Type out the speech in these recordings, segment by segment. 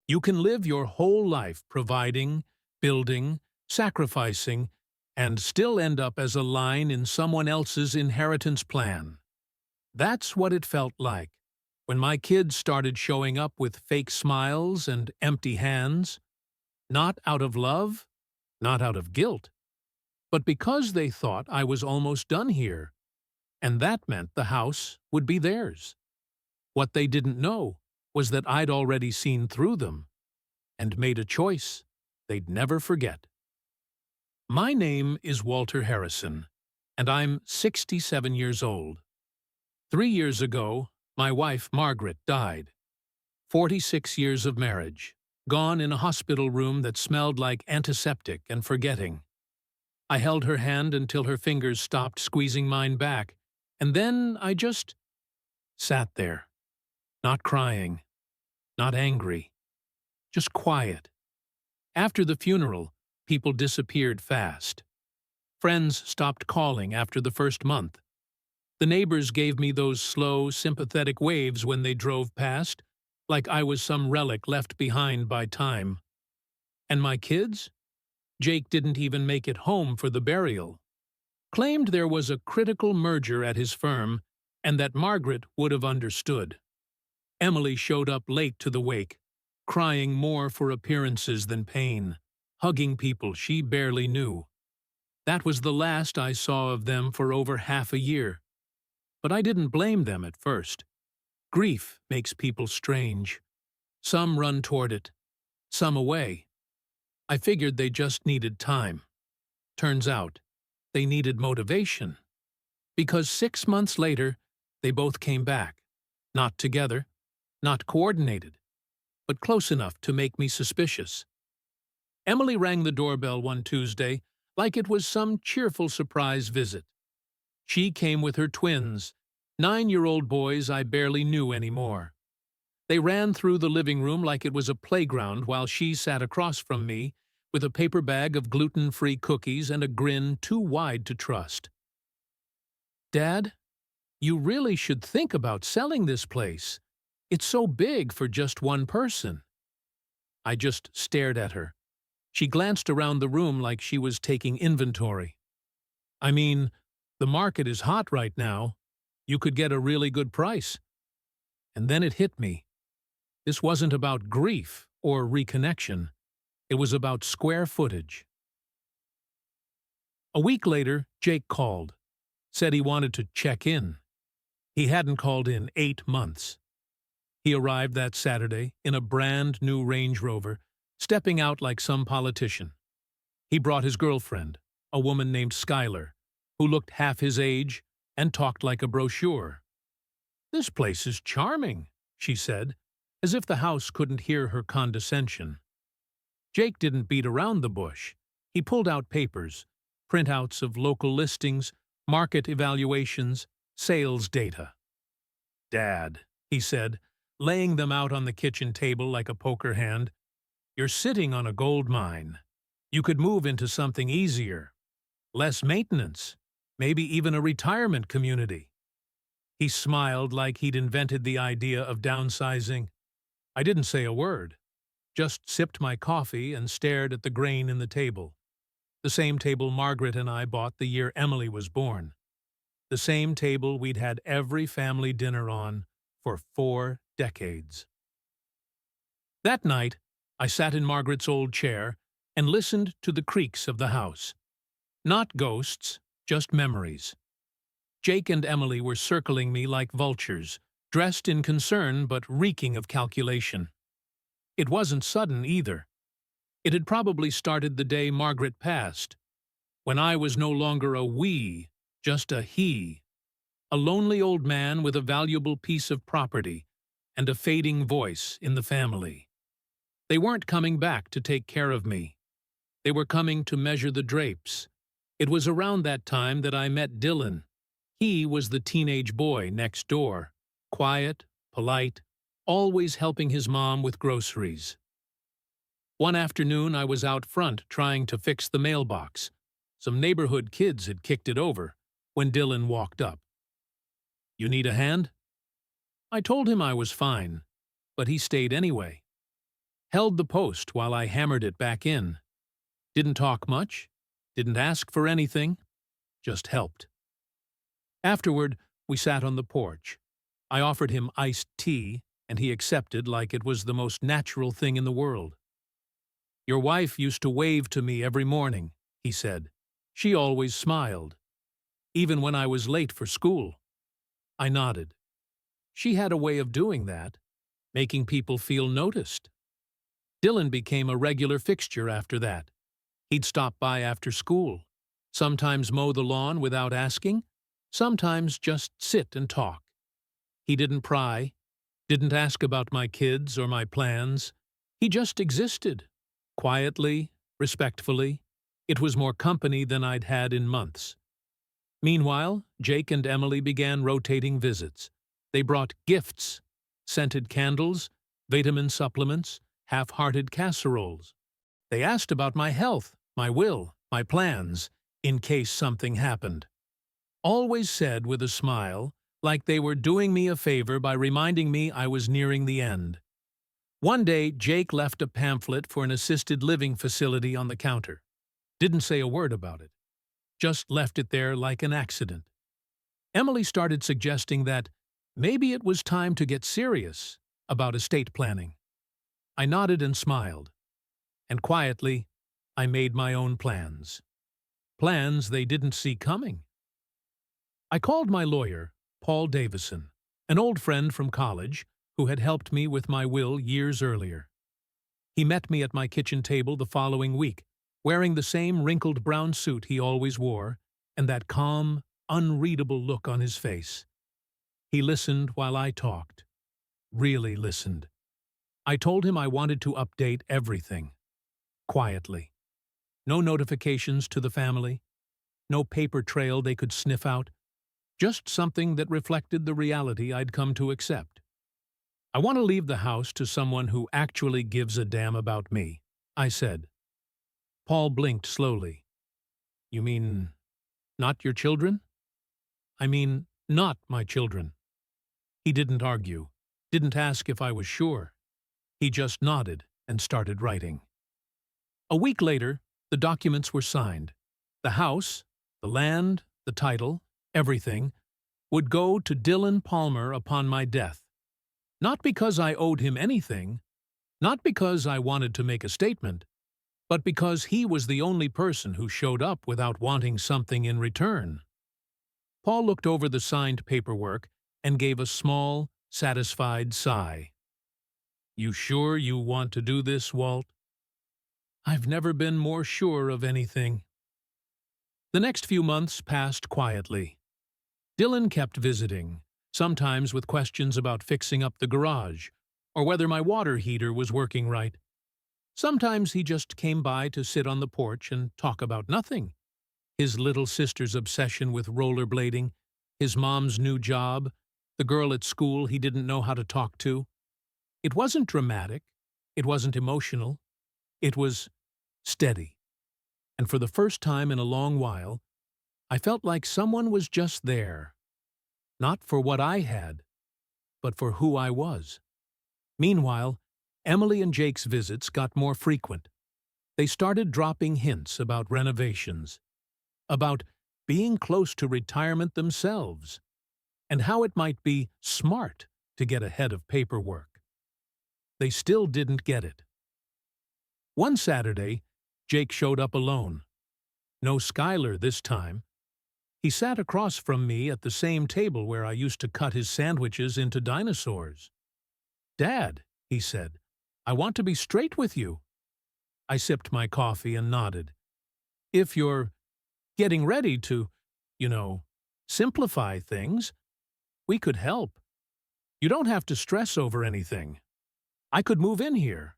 You can live your whole life providing, building, sacrificing, and still end up as a line in someone else's inheritance plan. That's what it felt like when my kids started showing up with fake smiles and empty hands, not out of love, not out of guilt, but because they thought I was almost done here, and that meant the house would be theirs. What they didn't know was that I'd already seen through them and made a choice they'd never forget. My name is Walter Harrison, and I'm 67 years old. 3 years ago, my wife Margaret died. 46 years of marriage, gone in a hospital room that smelled like antiseptic and forgetting. I held her hand until her fingers stopped squeezing mine back, and then I just sat there, not crying, not angry, just quiet. After the funeral, people disappeared fast. Friends stopped calling after the first month. The neighbors gave me those slow, sympathetic waves when they drove past, like I was some relic left behind by time. And my kids? Jake didn't even make it home for the burial. Claimed there was a critical merger at his firm and that Margaret would have understood. Emily showed up late to the wake, crying more for appearances than pain, hugging people she barely knew. That was the last I saw of them for over half a year. But I didn't blame them at first. Grief makes people strange. Some run toward it, some away. I figured they just needed time. Turns out, they needed motivation. Because 6 months later, they both came back. Not together, not coordinated, but close enough to make me suspicious. Emily rang the doorbell one Tuesday like it was some cheerful surprise visit. She came with her twins, 9-year-old boys I barely knew anymore. They ran through the living room like it was a playground while she sat across from me with a paper bag of gluten-free cookies and a grin too wide to trust. "Dad, you really should think about selling this place. It's so big for just one person." I just stared at her. She glanced around the room like she was taking inventory. "I mean, the market is hot right now. You could get a really good price." And then it hit me. This wasn't about grief or reconnection. It was about square footage. A week later, Jake called. Said he wanted to check in. He hadn't called in 8 months. He arrived that Saturday in a brand new Range Rover, stepping out like some politician. He brought his girlfriend, a woman named Skylar, who looked half his age and talked like a brochure. "This place is charming," she said, as if the house couldn't hear her condescension. Jake didn't beat around the bush. He pulled out papers, printouts of local listings, market evaluations, sales data. "Dad," he said, laying them out on the kitchen table like a poker hand, "you're sitting on a gold mine. You could move into something easier. Less maintenance, maybe even a retirement community." He smiled like he'd invented the idea of downsizing. I didn't say a word, just sipped my coffee and stared at the grain in the table. The same table Margaret and I bought the year Emily was born. The same table we'd had every family dinner on for 4 decades. That night, I sat in Margaret's old chair and listened to the creaks of the house. Not ghosts, just memories. Jake and Emily were circling me like vultures, dressed in concern but reeking of calculation. It wasn't sudden either. It had probably started the day Margaret passed, when I was no longer a we, just a he, a lonely old man with a valuable piece of property and a fading voice in the family. They weren't coming back to take care of me. They were coming to measure the drapes. It was around that time that I met Dylan. He was the teenage boy next door, quiet, polite, always helping his mom with groceries. One afternoon I was out front trying to fix the mailbox. Some neighborhood kids had kicked it over when Dylan walked up. "You need a hand?" I told him I was fine, but he stayed anyway. held the post while I hammered it back in. Didn't talk much, didn't ask for anything, just helped. Afterward, we sat on the porch. I offered him iced tea, and he accepted like it was the most natural thing in the world. "Your wife used to wave to me every morning," he said. "She always smiled, even when I was late for school." I nodded. She had a way of doing that, making people feel noticed. Dylan became a regular fixture after that. He'd stop by after school, sometimes mow the lawn without asking, sometimes just sit and talk. He didn't pry, didn't ask about my kids or my plans. He just existed, quietly, respectfully. It was more company than I'd had in months. Meanwhile, Jake and Emily began rotating visits. They brought gifts, scented candles, vitamin supplements, half-hearted casseroles. They asked about my health, my will, my plans, in case something happened. Always said with a smile, like they were doing me a favor by reminding me I was nearing the end. One day, Jake left a pamphlet for an assisted living facility on the counter. Didn't say a word about it. Just left it there like an accident. Emily started suggesting that maybe it was time to get serious about estate planning. I nodded and smiled. And quietly, I made my own plans. Plans they didn't see coming. I called my lawyer, Paul Davison, an old friend from college who had helped me with my will years earlier. He met me at my kitchen table the following week, wearing the same wrinkled brown suit he always wore and that calm, unreadable look on his face. He listened while I talked. Really listened. I told him I wanted to update everything. Quietly. No notifications to the family. No paper trail they could sniff out. Just something that reflected the reality I'd come to accept. "I want to leave the house to someone who actually gives a damn about me," I said. Paul blinked slowly. "You mean, not your children?" "I mean, not my children." He didn't argue, didn't ask if I was sure. He just nodded and started writing. A week later, the documents were signed. The house, the land, the title, everything, would go to Dylan Palmer upon my death. Not because I owed him anything, not because I wanted to make a statement, but because he was the only person who showed up without wanting something in return. Paul looked over the signed paperwork and gave a small, satisfied sigh. "You sure you want to do this, Walt?" "I've never been more sure of anything." The next few months passed quietly. Dylan kept visiting, sometimes with questions about fixing up the garage, or whether my water heater was working right. Sometimes he just came by to sit on the porch and talk about nothing. His little sister's obsession with rollerblading, his mom's new job, the girl at school he didn't know how to talk to. It wasn't dramatic, it wasn't emotional, it was steady. And for the first time in a long while, I felt like someone was just there. Not for what I had, but for who I was. Meanwhile, Emily and Jake's visits got more frequent. They started dropping hints about renovations, about being close to retirement themselves, and how it might be smart to get ahead of paperwork. They still didn't get it. One Saturday, Jake showed up alone. No Skylar this time. He sat across from me at the same table where I used to cut his sandwiches into dinosaurs. "Dad," he said, "I want to be straight with you." I sipped my coffee and nodded. "If you're getting ready to, simplify things, we could help. You don't have to stress over anything. I could move in here,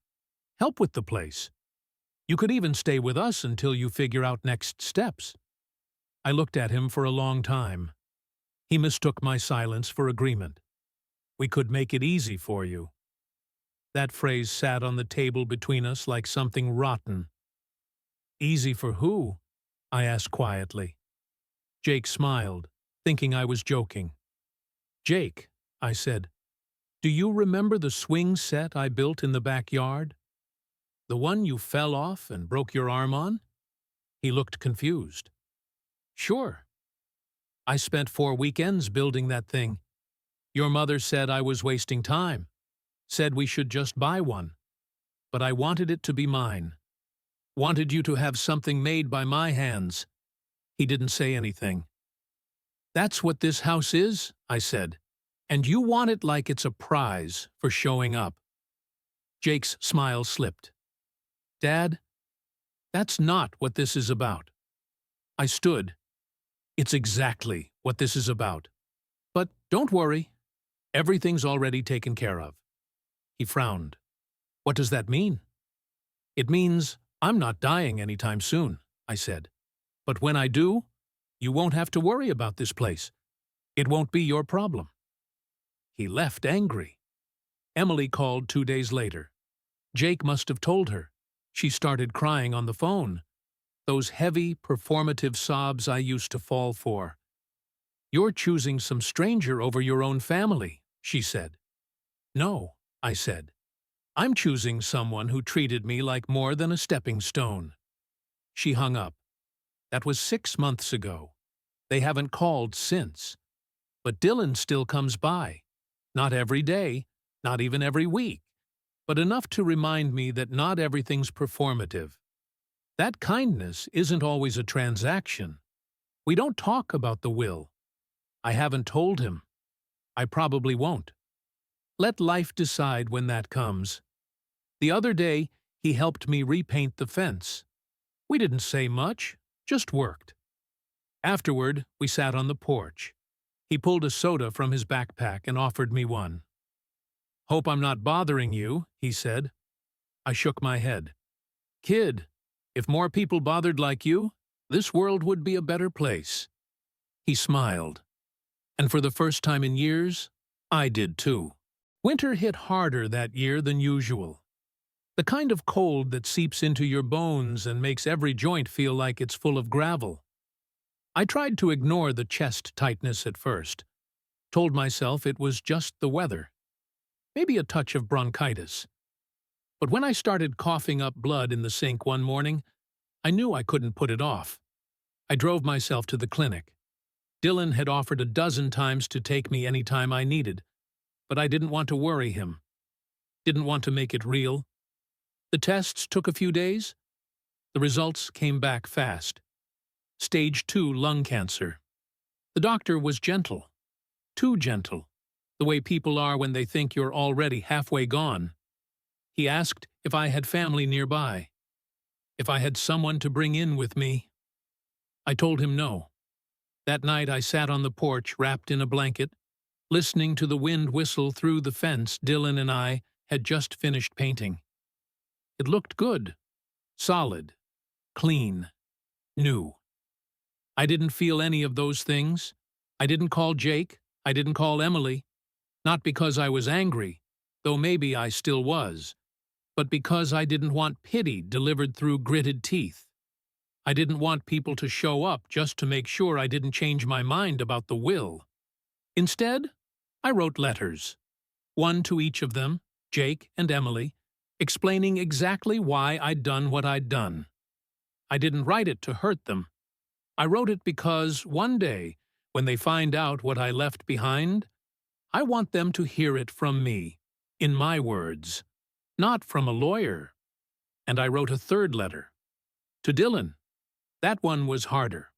help with the place. You could even stay with us until you figure out next steps." I looked at him for a long time. He mistook my silence for agreement. "We could make it easy for you." That phrase sat on the table between us like something rotten. "Easy for who?" I asked quietly. Jake smiled, thinking I was joking. "Jake," I said, "do you remember the swing set I built in the backyard? The one you fell off and broke your arm on? He looked confused. Sure. I spent 4 weekends building that thing. Your mother said I was wasting time, said we should just buy one. But I wanted it to be mine. Wanted you to have something made by my hands. He didn't say anything. That's what this house is, I said, and you want it like it's a prize for showing up. Jake's smile slipped. Dad, that's not what this is about. I stood. It's exactly what this is about. But don't worry, everything's already taken care of. He frowned. What does that mean? It means I'm not dying anytime soon, I said. But when I do, you won't have to worry about this place. It won't be your problem. He left angry. Emily called 2 days later. Jake must have told her. She started crying on the phone. Those heavy, performative sobs I used to fall for. You're choosing some stranger over your own family, she said. No, I said. I'm choosing someone who treated me like more than a stepping stone. She hung up. That was 6 months ago. They haven't called since. But Dylan still comes by. Not every day, not even every week, but enough to remind me that not everything's performative. That kindness isn't always a transaction. We don't talk about the will. I haven't told him. I probably won't. Let life decide when that comes. The other day, he helped me repaint the fence. We didn't say much, just worked. Afterward, we sat on the porch. He pulled a soda from his backpack and offered me one. Hope I'm not bothering you, he said. I shook my head. Kid, if more people bothered like you, this world would be a better place. He smiled. And for the first time in years, I did too. Winter hit harder that year than usual. The kind of cold that seeps into your bones and makes every joint feel like it's full of gravel. I tried to ignore the chest tightness at first. Told myself it was just the weather. Maybe a touch of bronchitis. But when I started coughing up blood in the sink one morning, I knew I couldn't put it off. I drove myself to the clinic. Dylan had offered 12 times to take me any time I needed, but I didn't want to worry him. Didn't want to make it real. The tests took a few days. The results came back fast. Stage 2 lung cancer. The doctor was gentle. Too gentle. The way people are when they think you're already halfway gone. He asked if I had family nearby. If I had someone to bring in with me. I told him no. That night I sat on the porch wrapped in a blanket, listening to the wind whistle through the fence Dylan and I had just finished painting. It looked good. Solid. Clean. New. I didn't feel any of those things. I didn't call Jake. I didn't call Emily. Not because I was angry, though maybe I still was, but because I didn't want pity delivered through gritted teeth. I didn't want people to show up just to make sure I didn't change my mind about the will. Instead, I wrote letters. One to each of them, Jake and Emily, explaining exactly why I'd done what I'd done. I didn't write it to hurt them. I wrote it because one day, when they find out what I left behind, I want them to hear it from me, in my words, not from a lawyer. And I wrote a third letter. To Dylan. That one was harder.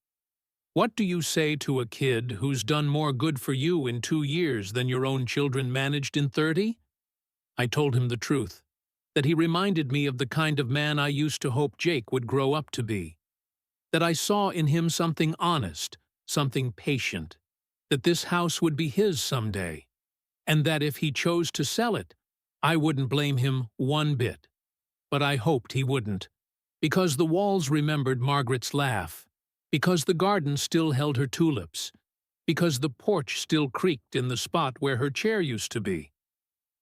What do you say to a kid who's done more good for you in 2 years than your own children managed in 30? I told him the truth, that he reminded me of the kind of man I used to hope Jake would grow up to be. That I saw in him something honest, something patient, that this house would be his someday, and that if he chose to sell it, I wouldn't blame him one bit. But I hoped he wouldn't, because the walls remembered Margaret's laugh, because the garden still held her tulips, because the porch still creaked in the spot where her chair used to be.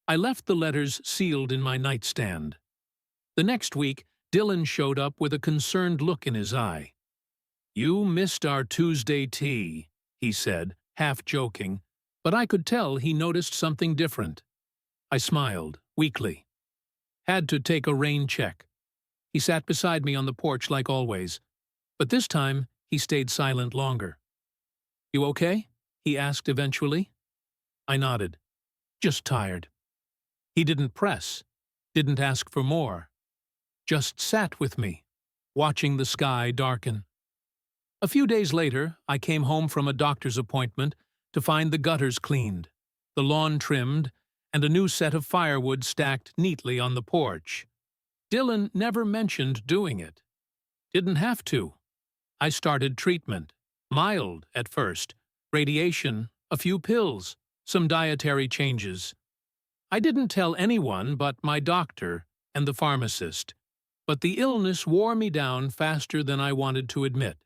I left the letters sealed in my nightstand. The next week, Dylan showed up with a concerned look in his eye. "You missed our Tuesday tea," he said, half joking, but I could tell he noticed something different. I smiled, weakly. Had to take a rain check. He sat beside me on the porch like always, but this time he stayed silent longer. "You okay?" he asked eventually. I nodded. "Just tired." He didn't press, didn't ask for more, just sat with me, watching the sky darken. A few days later, I came home from a doctor's appointment to find the gutters cleaned, the lawn trimmed, and a new set of firewood stacked neatly on the porch. Dylan never mentioned doing it. Didn't have to. I started treatment. Mild at first. Radiation, a few pills, some dietary changes. I didn't tell anyone but my doctor and the pharmacist, but the illness wore me down faster than I wanted to admit.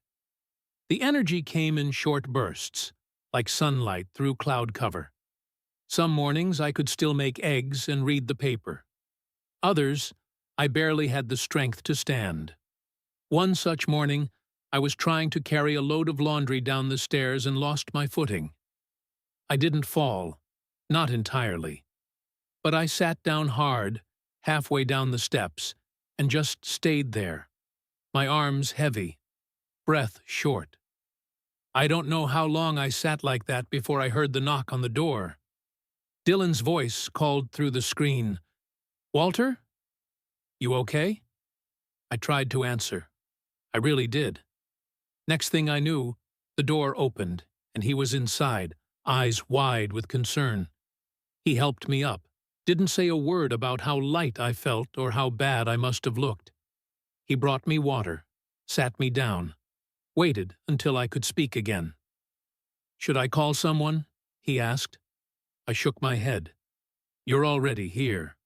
The energy came in short bursts, like sunlight through cloud cover. Some mornings I could still make eggs and read the paper. Others, I barely had the strength to stand. One such morning, I was trying to carry a load of laundry down the stairs and lost my footing. I didn't fall, not entirely. But I sat down hard, halfway down the steps, and just stayed there, my arms heavy, breath short. I don't know how long I sat like that before I heard the knock on the door. Dylan's voice called through the screen. "Walter? You okay?" I tried to answer. I really did. Next thing I knew, the door opened, and he was inside, eyes wide with concern. He helped me up, didn't say a word about how light I felt or how bad I must have looked. He brought me water, sat me down, waited until I could speak again. "Should I call someone?" he asked. I shook my head. "You're already here."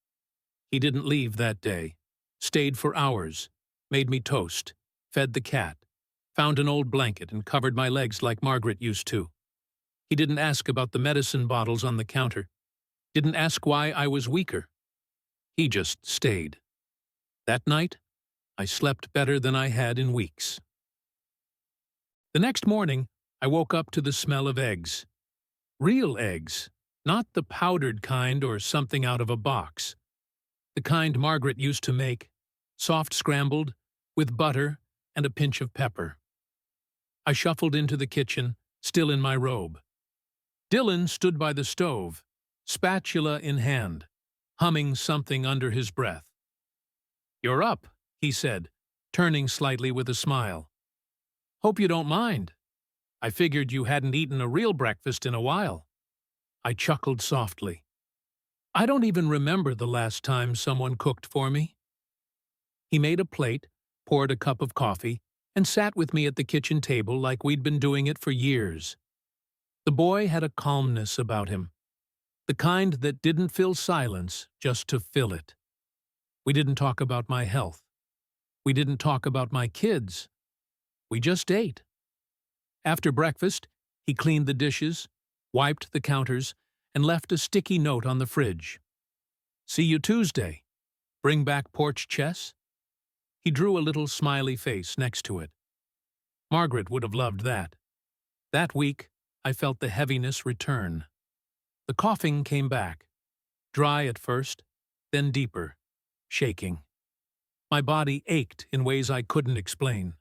He didn't leave that day. Stayed for hours, made me toast, fed the cat, found an old blanket and covered my legs like Margaret used to. He didn't ask about the medicine bottles on the counter. Didn't ask why I was weaker. He just stayed. That night, I slept better than I had in weeks. The next morning, I woke up to the smell of eggs. Real eggs, not the powdered kind or something out of a box. The kind Margaret used to make, soft scrambled, with butter and a pinch of pepper. I shuffled into the kitchen, still in my robe. Dylan stood by the stove, spatula in hand, humming something under his breath. "You're up," he said, turning slightly with a smile. "Hope you don't mind. I figured you hadn't eaten a real breakfast in a while." I chuckled softly. I don't even remember the last time someone cooked for me. He made a plate, poured a cup of coffee, and sat with me at the kitchen table like we'd been doing it for years. The boy had a calmness about him, the kind that didn't fill silence just to fill it. We didn't talk about my health. We didn't talk about my kids. We just ate. After breakfast, he cleaned the dishes, wiped the counters, and left a sticky note on the fridge. "See you Tuesday. Bring back porch chess?" He drew a little smiley face next to it. Margaret would have loved that. That week, I felt the heaviness return. The coughing came back, dry at first, then deeper, shaking. My body ached in ways I couldn't explain.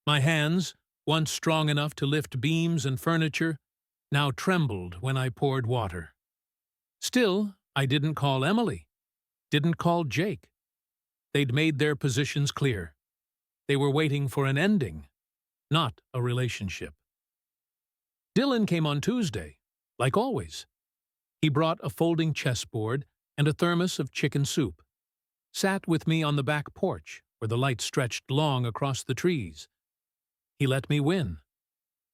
My hands, once strong enough to lift beams and furniture, now trembled when I poured water. Still, I didn't call Emily, didn't call Jake. They'd made their positions clear. They were waiting for an ending, not a relationship. Dylan came on Tuesday, like always. He brought a folding chessboard and a thermos of chicken soup. Sat with me on the back porch, where the light stretched long across the trees. He let me win.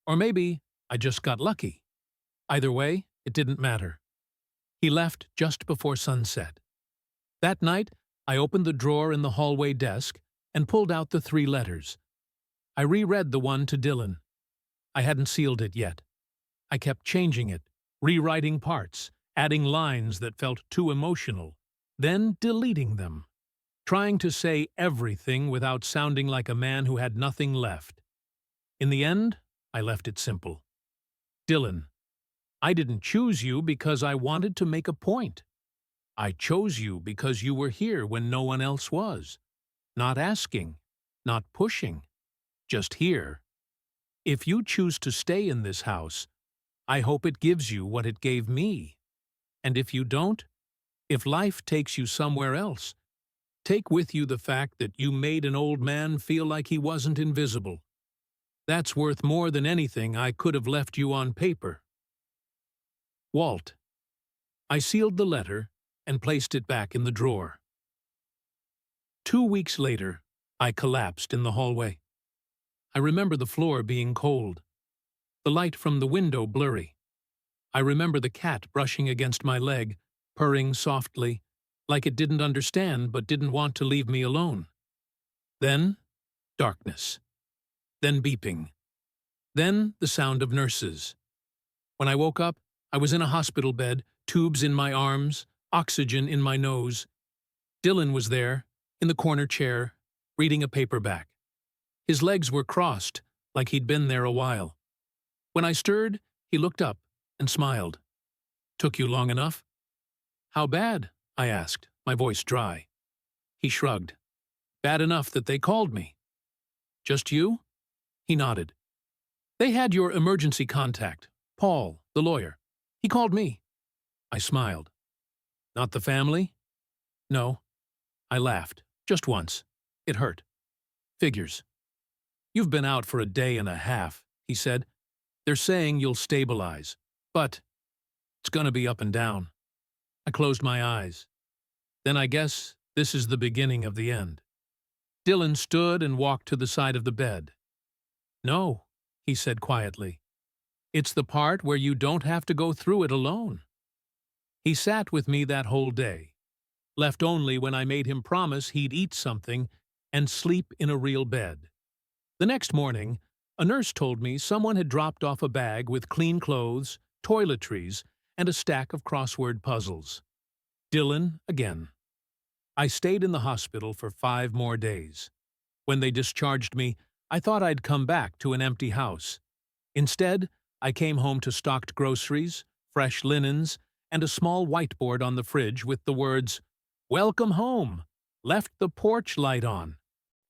Or maybe I just got lucky. Either way, it didn't matter. He left just before sunset. That night, I opened the drawer in the hallway desk and pulled out the 3 letters. I reread the one to Dylan. I hadn't sealed it yet. I kept changing it, rewriting parts, adding lines that felt too emotional, then deleting them, trying to say everything without sounding like a man who had nothing left. In the end, I left it simple. Dylan, I didn't choose you because I wanted to make a point. I chose you because you were here when no one else was. not asking, not pushing, just here. If you choose to stay in this house, I hope it gives you what it gave me. And if you don't, if life takes you somewhere else, take with you the fact that you made an old man feel like he wasn't invisible. That's worth more than anything I could have left you on paper. Walt. I sealed the letter and placed it back in the drawer. 2 weeks later, I collapsed in the hallway. I remember the floor being cold, the light from the window blurry. I remember the cat brushing against my leg, purring softly, like it didn't understand but didn't want to leave me alone. Then, darkness. Then beeping. Then the sound of nurses. When I woke up, I was in a hospital bed, tubes in my arms, oxygen in my nose. Dylan was there, in the corner chair, reading a paperback. His legs were crossed, like he'd been there a while. When I stirred, he looked up and smiled. "Took you long enough?" "How bad?" I asked, my voice dry. He shrugged. "Bad enough that they called me." "Just you?" He nodded. "They had your emergency contact, Paul, the lawyer. He called me." I smiled. "Not the family?" "No." I laughed, just once. It hurt. "Figures. You've been out for a day and a half," he said. "They're saying you'll stabilize, but it's gonna be up and down." I closed my eyes. Then I guess this is the beginning of the end. Dylan stood and walked to the side of the bed. "No," he said quietly. "It's the part where you don't have to go through it alone." He sat with me that whole day, left only when I made him promise he'd eat something and sleep in a real bed. The next morning, a nurse told me someone had dropped off a bag with clean clothes, toiletries, and a stack of crossword puzzles. Dylan again. I stayed in the hospital for 5 more days. When they discharged me, I thought I'd come back to an empty house. Instead, I came home to stocked groceries, fresh linens, and a small whiteboard on the fridge with the words, "Welcome home! Left the porch light on."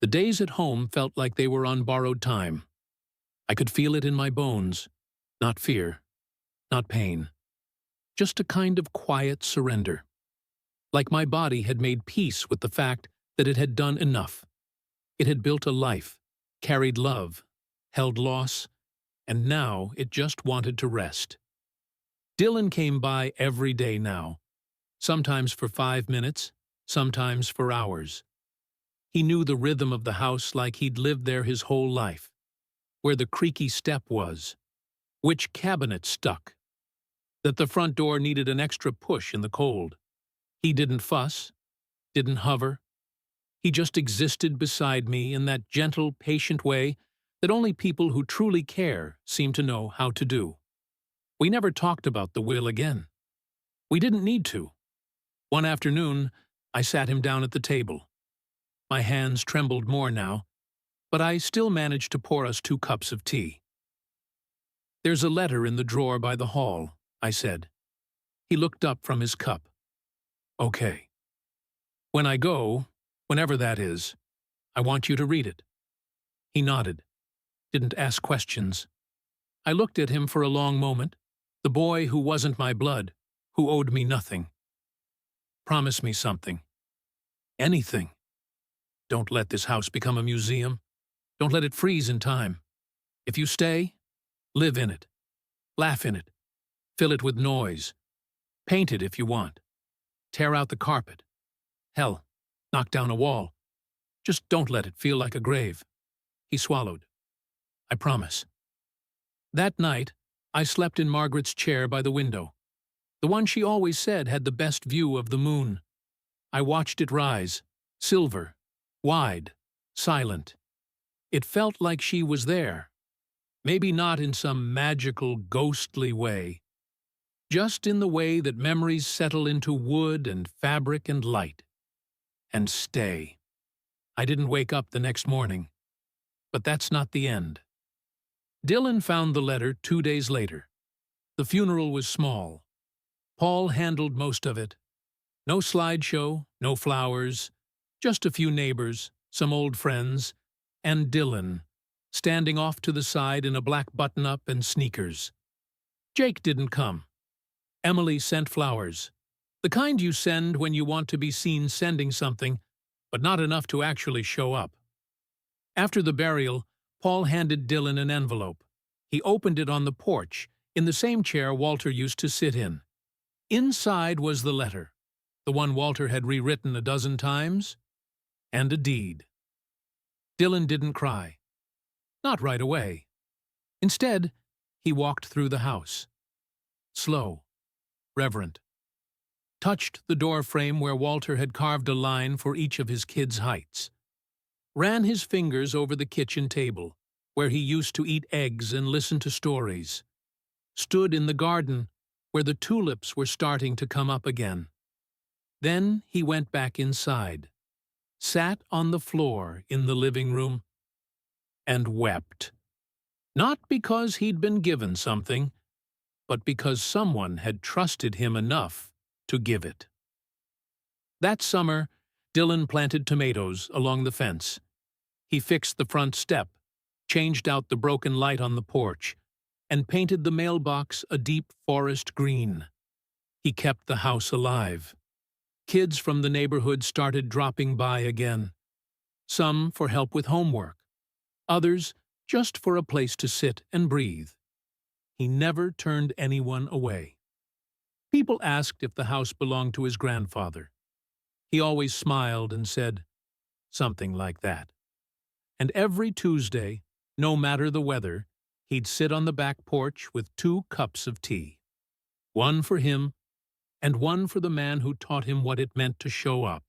The days at home felt like they were on borrowed time. I could feel it in my bones. Not fear, not pain. Just a kind of quiet surrender. Like my body had made peace with the fact that it had done enough. It had built a life, carried love, held loss, and now it just wanted to rest. Dylan came by every day now, sometimes for 5 minutes, sometimes for hours. He knew the rhythm of the house like he'd lived there his whole life, where the creaky step was, which cabinet stuck, that the front door needed an extra push in the cold. He didn't fuss, didn't hover. He just existed beside me in that gentle, patient way that only people who truly care seem to know how to do. We never talked about the will again. We didn't need to. One afternoon, I sat him down at the table. My hands trembled more now, but I still managed to pour us 2 cups of tea. "There's a letter in the drawer by the hall," I said. He looked up from his cup. "Okay. When I go, whenever that is, I want you to read it." He nodded, didn't ask questions. I looked at him for a long moment, the boy who wasn't my blood, who owed me nothing. "Promise me something. Anything. Don't let this house become a museum. Don't let it freeze in time. If you stay, live in it. Laugh in it. Fill it with noise. Paint it if you want. Tear out the carpet. Hell, knock down a wall. Just don't let it feel like a grave." He swallowed. "I promise." That night, I slept in Margaret's chair by the window, the one she always said had the best view of the moon. I watched it rise, silver, wide, silent. It felt like she was there. Maybe not in some magical, ghostly way, just in the way that memories settle into wood and fabric and light. And stay. I didn't wake up the next morning. But that's not the end. Dylan found the letter 2 days later. The funeral was small. Paul handled most of it. No slideshow, no flowers, just a few neighbors, some old friends, and Dylan, standing off to the side in a black button-up and sneakers. Jake didn't come. Emily sent flowers, the kind you send when you want to be seen sending something, but not enough to actually show up. After the burial, Paul handed Dylan an envelope. He opened it on the porch, in the same chair Walter used to sit in. Inside was the letter, the one Walter had rewritten a dozen times, and a deed. Dylan didn't cry. Not right away. Instead, he walked through the house. Slow, reverent. Touched the door frame where Walter had carved a line for each of his kids' heights. Ran his fingers over the kitchen table, where he used to eat eggs and listen to stories. Stood in the garden, where the tulips were starting to come up again. Then he went back inside, sat on the floor in the living room, and wept. Not because he'd been given something, but because someone had trusted him enough to give it. That summer, Dylan planted tomatoes along the fence. He fixed the front step, changed out the broken light on the porch, and painted the mailbox a deep forest green. He kept the house alive. Kids from the neighborhood started dropping by again. Some for help with homework, others just for a place to sit and breathe. He never turned anyone away. People asked if the house belonged to his grandfather. He always smiled and said, something like that. And every Tuesday, no matter the weather, he'd sit on the back porch with 2 cups of tea. One for him, and one for the man who taught him what it meant to show up.